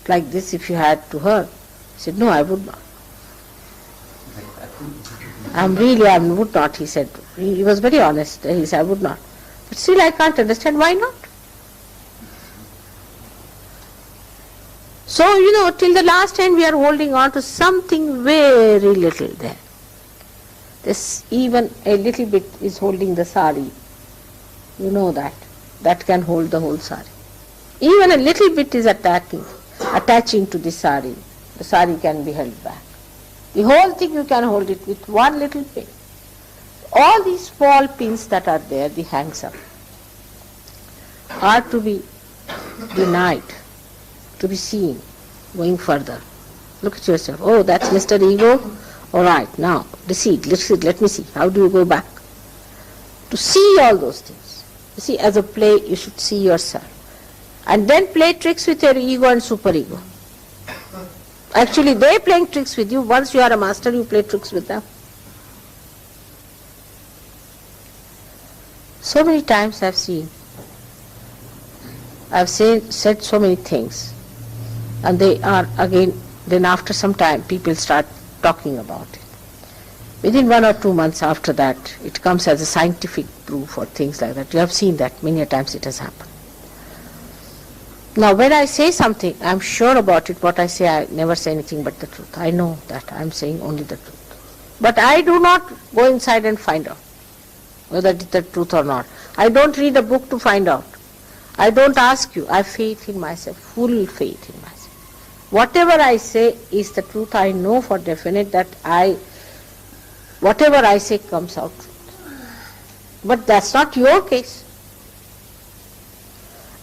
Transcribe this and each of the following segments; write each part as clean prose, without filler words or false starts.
like this if you had to her? He said, no, I would not. I would not, he said. He was very honest. He said, I would not. But still I can't understand why not. So, till the last end we are holding on to something very little there. This even a little bit is holding the sari. You know that. That can hold the whole sari. Even a little bit is attaching to the sari. The sari can be held back. The whole thing you can hold it with one little pin. All these small pins that are there, the hangs up, are to be denied, to be seen, going further. Look at yourself. Oh, that's Mr. Ego. All right, now, deceit, let me see. How do you go back? To see all those things. You see, as a play, you should see yourself. And then play tricks with your ego and superego. Actually, they're playing tricks with you. Once you are a master, you play tricks with them. So many times I've said so many things, and they are again, then after some time people start talking about it. Within 1 or 2 months after that, it comes as a scientific proof or things like that. You have seen that many a times it has happened. Now when I say something, I'm sure about it. What I say, I never say anything but the truth. I know that I'm saying only the truth. But I do not go inside and find out whether it's the truth or not. I don't read a book to find out. I don't ask you. I have faith in myself, full faith in myself. Whatever I say is the truth. I know for definite that whatever I say comes out truth. But that's not your case.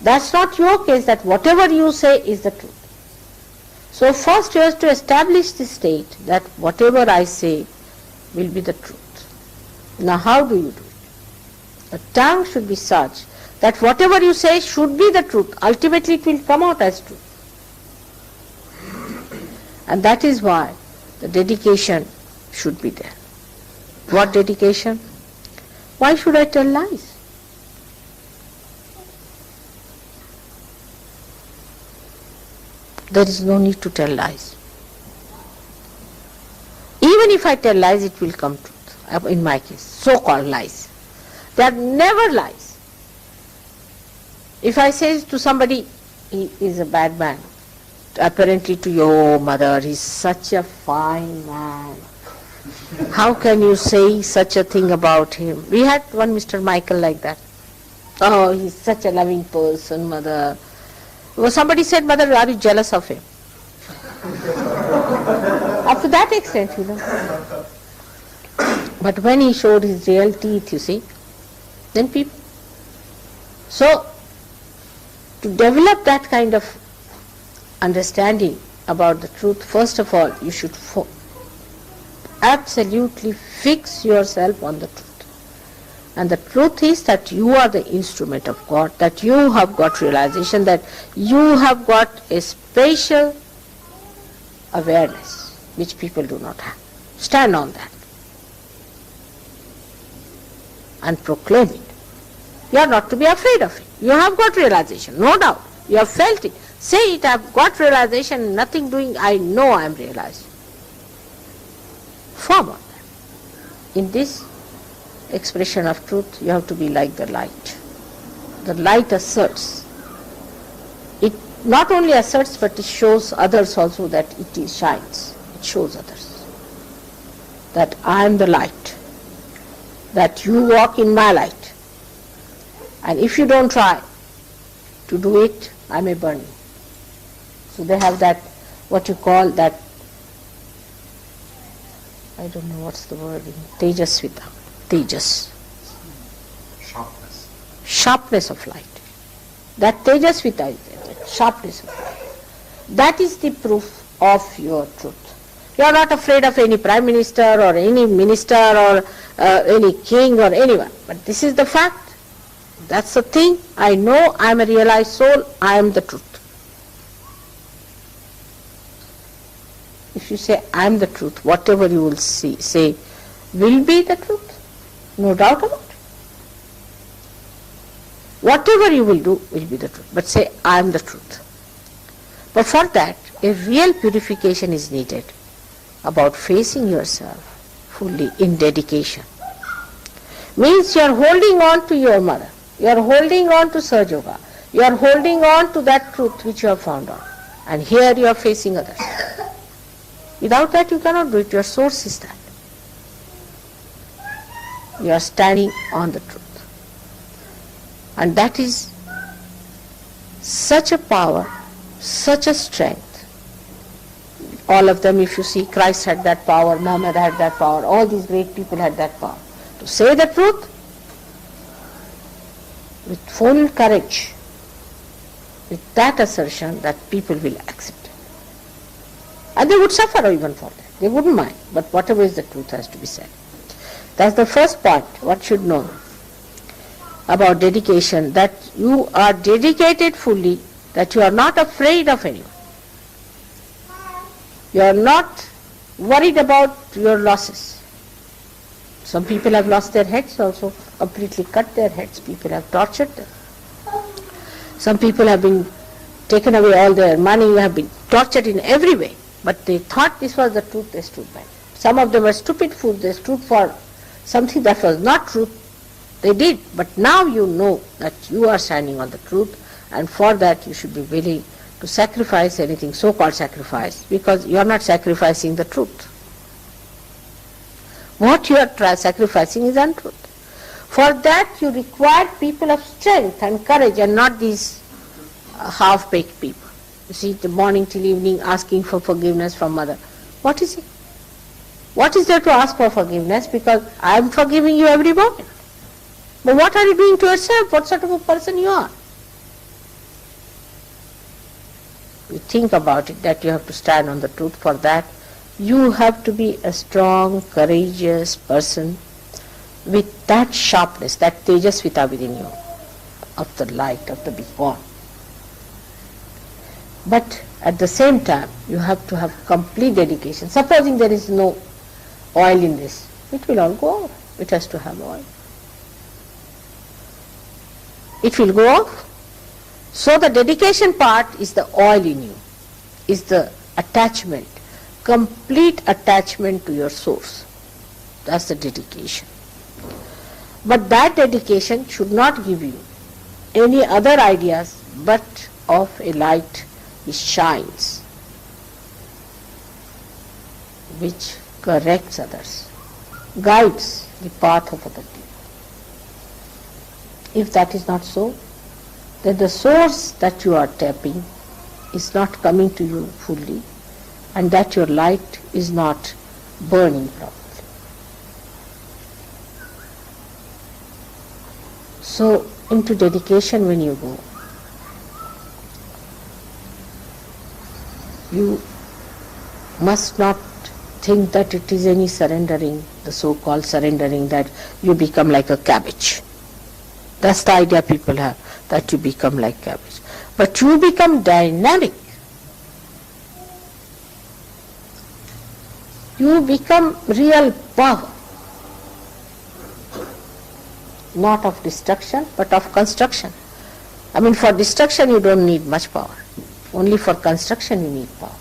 That's not your case, that whatever you say is the truth. So first you have to establish the state that whatever I say will be the truth. Now how do you do it? The tongue should be such that whatever you say should be the truth. Ultimately it will come out as truth. And that is why the dedication should be there. What dedication? Why should I tell lies? There is no need to tell lies. Even if I tell lies, it will come truth. In my case, so-called lies. They are never lies. If I say to somebody, he is a bad man, apparently to your mother, he's such a fine man. How can you say such a thing about him? We had one Mr. Michael like that. Oh, he's such a loving person, mother. Well, somebody said, mother, are you jealous of him? Up to that extent, But when he showed his real teeth, you see, then people... So, to develop that kind of understanding about the truth, first of all, you should absolutely fix yourself on the truth. And the truth is that you are the instrument of God, that you have got realization, that you have got a special awareness which people do not have. Stand on that and proclaim it. You are not to be afraid of it. You have got realization, no doubt. You have felt it. Say it, I have got realization, nothing doing, I know I am realized. Form on that. In this expression of truth, you have to be like the light. The light asserts. It not only asserts, but it shows others also that it shines. It shows others that I am the light, that you walk in my light. And if you don't try to do it, I may burn you. So they have that, what you call that, I don't know what's the word, Tejasvita. Tejas. Sharpness of light. That Tejasvita is there, that sharpness of light. That is the proof of your truth. You are not afraid of any prime minister or any minister or any king or anyone. But this is the fact. That's the thing. I know I am a realized soul. I am the truth. If you say I am the truth, whatever you will say will be the truth. No doubt about it. Whatever you will do will be the truth. But say I am the truth. But for that, a real purification is needed about facing yourself fully in dedication. Means you are holding on to your mother, you are holding on to Sahaja Yoga, you are holding on to that truth which you have found out. And here you are facing others. Without that you cannot do it. Your source is that. You are standing on the truth. And that is such a power, such a strength. All of them, if you see, Christ had that power, Muhammad had that power, all these great people had that power. To say the truth with full courage, with that assertion that people will accept it. And they would suffer even for that. They wouldn't mind. But whatever is the truth has to be said. That's the first part, what should know about dedication, that you are dedicated fully, that you are not afraid of anyone. You are not worried about your losses. Some people have lost their heads also, completely cut their heads. People have tortured them. Some people have been taken away all their money, have been tortured in every way. But they thought this was the truth, they stood by. Some of them were stupid fools, they stood for something that was not truth. They did, but now you know that you are standing on the truth, and for that you should be willing to sacrifice anything, so-called sacrifice, because you are not sacrificing the truth. What you are sacrificing is untruth. For that you require people of strength and courage, and not these half-baked people. You see, the morning till evening asking for forgiveness from mother. What is it? What is there to ask for forgiveness? Because I am forgiving you every moment. But what are you doing to yourself? What sort of a person you are? You think about it, that you have to stand on the truth. For that, you have to be a strong, courageous person with that sharpness, that tejasvita within you, of the light, of the big one. But at the same time, you have to have complete dedication. Supposing there is no oil in this, it will all go off. It has to have oil. It will go off. So the dedication part is the oil in you, is the attachment, complete attachment to your source. That's the dedication. But that dedication should not give you any other ideas but of a light which shines, which corrects others, guides the path of other people. If that is not so, then the source that you are tapping is not coming to you fully, and that your light is not burning properly. So, into dedication when you go, you must not think that it is any surrendering, the so-called surrendering, that you become like a cabbage. That's the idea people have, that you become like cabbage. But you become dynamic. You become real power. Not of destruction, but of construction. I mean, for destruction you don't need much power. Only for construction you need power.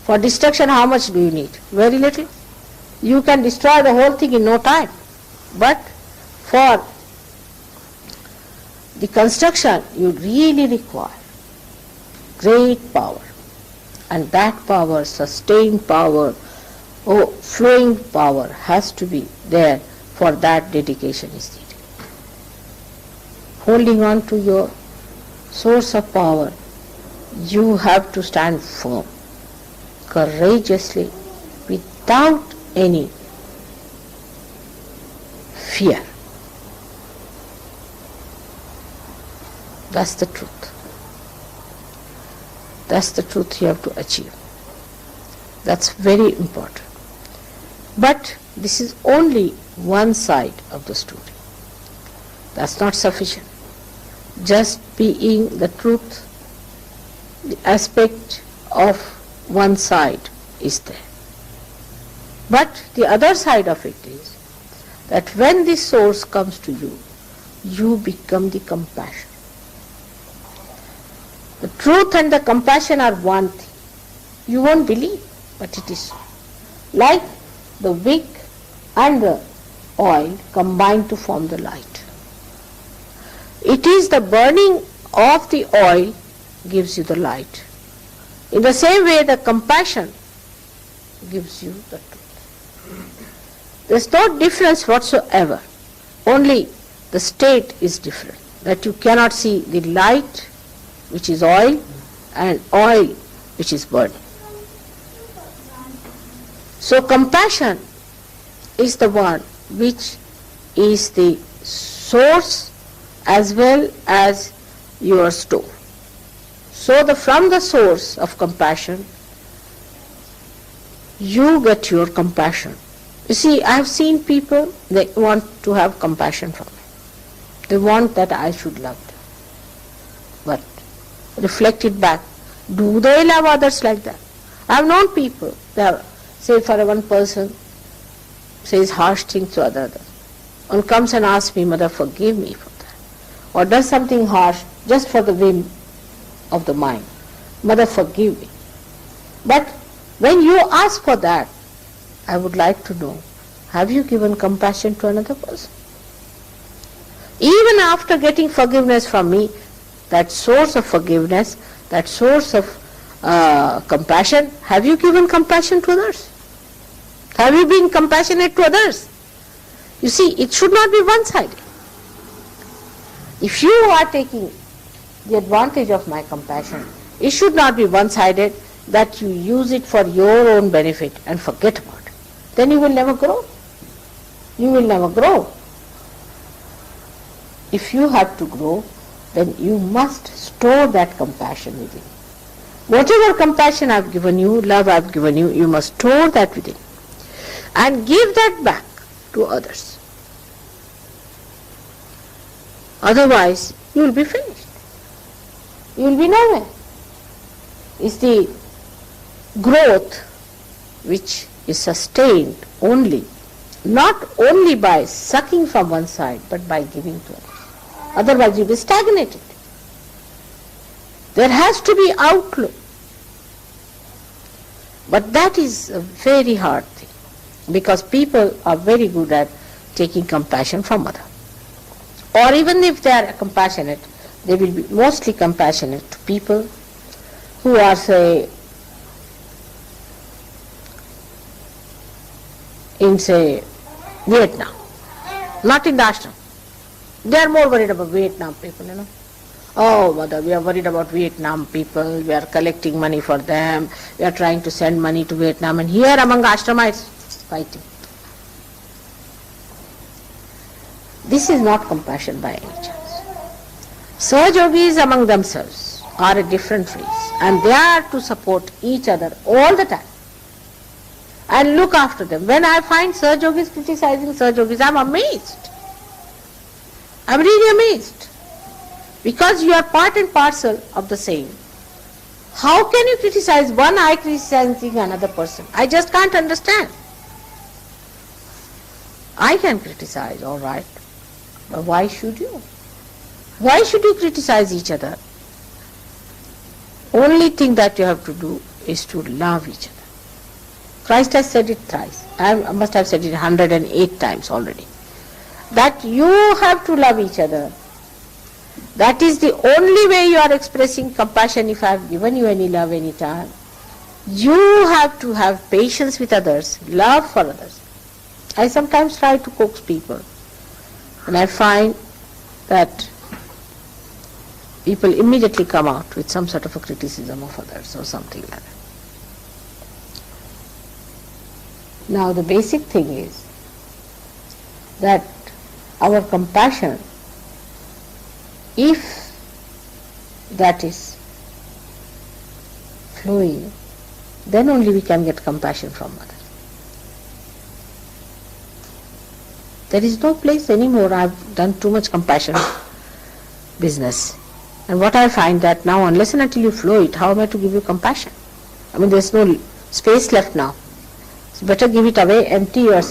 For destruction, how much do you need? Very little. You can destroy the whole thing in no time. But for the construction, you really require great power. And that power, sustained power, flowing power has to be there. For that, dedication is needed. Holding on to your source of power, you have to stand firm, courageously, without any fear. That's the truth. That's the truth you have to achieve. That's very important. But this is only one side of the story. That's not sufficient. Just being the truth, the aspect of one side is there. But the other side of it is that when this source comes to you, you become the compassion. The truth and the compassion are one thing. You won't believe, but it is so. Like the wick and the oil combine to form the light. It is the burning of the oil gives you the light. In the same way, the compassion gives you the truth. There is no difference whatsoever. Only the state is different. That you cannot see the light, which is oil, and oil, which is burning. So compassion is the one which is the source as well as your store. So from the source of compassion, you get your compassion. You see, I have seen people, they want to have compassion for me. They want that I should love them. But reflect it back. Do they love others like that? I have known people, say for one person, says harsh things to other, and comes and asks me, Mother, forgive me for that. Or does something harsh just for the whim of the mind. Mother, forgive me. But when you ask for that, I would like to know, have you given compassion to another person? Even after getting forgiveness from me, that source of forgiveness, that source of compassion, have you given compassion to others? Have you been compassionate to others? You see, it should not be one-sided. If you are taking the advantage of my compassion, it should not be one-sided, that you use it for your own benefit and forget about it. Then you will never grow. You will never grow. If you have to grow, then you must store that compassion within. Whatever compassion I have given you, love I have given you, you must store that within and give that back to others. Otherwise, you will be finished. You will be nowhere. It's the growth which is sustained only, not only by sucking from one side, but by giving to others. Otherwise, you will be stagnated. There has to be outflow. But that is a very hard thing, because people are very good at taking compassion from others. Or even if they are compassionate, they will be mostly compassionate to people who are, say, in, say, Vietnam, not in the ashram. They are more worried about Vietnam people, you know. Oh, Mother, we are worried about Vietnam people, we are collecting money for them, we are trying to send money to Vietnam, and here among ashramites, fighting. This is not compassion by any chance. Sahaja Yogis among themselves are a different phrase, and they are to support each other all the time and look after them. When I find Sahaja Yogis criticizing Sahaja Yogis, I am amazed. I am really amazed. Because you are part and parcel of the same. How can you criticize one eye criticizing another person? I just can't understand. I can criticize, all right. But why should you? Why should you criticize each other? Only thing that you have to do is to love each other. Christ has said it thrice. I must have said it 108 times already. That you have to love each other. That is the only way you are expressing compassion. If I have given you any love any time, you have to have patience with others, love for others. I sometimes try to coax people, and I find that people immediately come out with some sort of a criticism of others or something like that. Now the basic thing is that our compassion, if that is flowing, then only we can get compassion from others. There is no place anymore. I have done too much compassion business. And what I find that now, unless and until you flow it, how am I to give you compassion? I mean, there is no space left now. So better give it away, empty yourself.